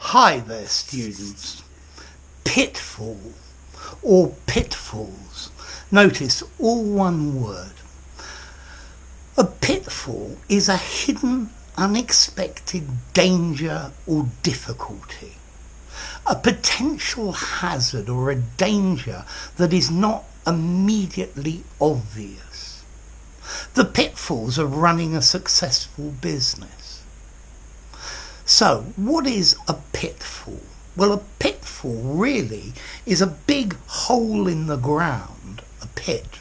Hi there, students. Pitfall or pitfalls. Notice all one word. A pitfall is a hidden, unexpected danger or difficulty. A potential hazard or a danger that is not immediately obvious. The pitfalls of running a successful business. So, what is a pitfall? Well, a pitfall really is a big hole in the ground, a pit,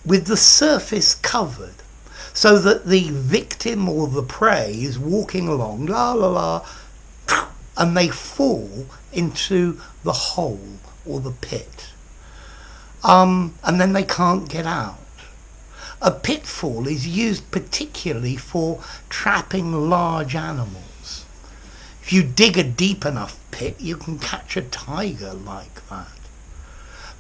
with the surface covered, so that the victim or the prey is walking along, la la la, and they fall into the hole or the pit. And then they can't get out. A pitfall is used particularly for trapping large animals. If you dig a deep enough pit, you can catch a tiger like that.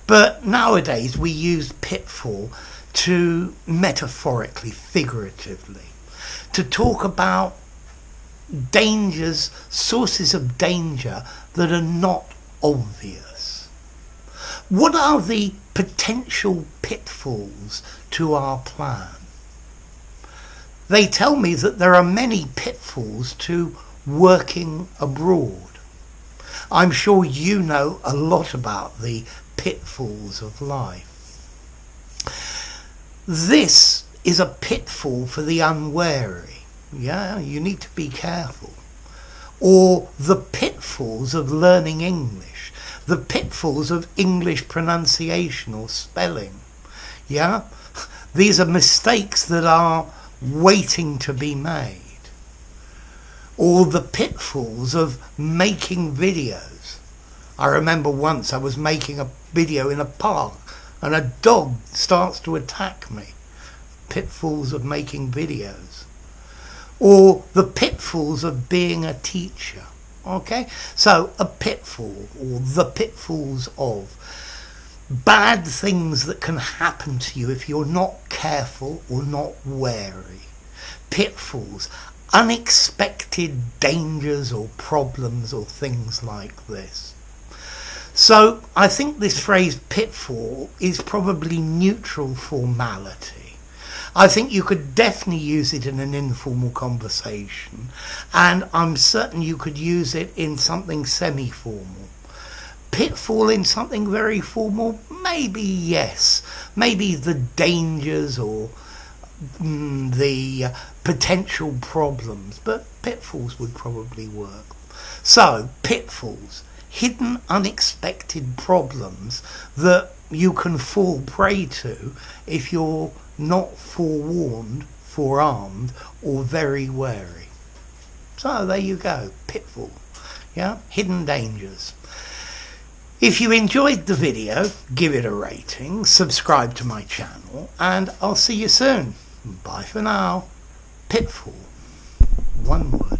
But nowadays we use pitfall to metaphorically, figuratively, to talk about dangers, sources of danger that are not obvious. What are the potential pitfalls to our plan? They tell me that there are many pitfalls to working abroad. I'm sure you know a lot about the pitfalls of life. This is a pitfall for the unwary. Yeah, you need to be careful. Or the pitfalls of learning English, the pitfalls of English pronunciation or spelling. Yeah, these are mistakes that are waiting to be made. Or the pitfalls of making videos. I remember once I was making a video in a park and a dog starts to attack me. Pitfalls of making videos. Or the pitfalls of being a teacher. Okay? So a pitfall, or the pitfalls of bad things that can happen to you if you're not careful or not wary. Pitfalls, unexpected dangers or problems or things like this. So I think this phrase pitfall is probably neutral formality. I think you could definitely use it in an informal conversation, and I'm certain you could use it in something semi-formal. Pitfall in something very formal? Maybe yes. Maybe the dangers or the potential problems, but pitfalls would probably work. So, pitfalls, hidden unexpected problems that you can fall prey to if you're not forewarned, forearmed, or very wary. So there you go, pitfall. Yeah, hidden dangers. If you enjoyed the video, give it a rating, subscribe to my channel, and I'll see you soon. Bye for now. Pitfall. One word.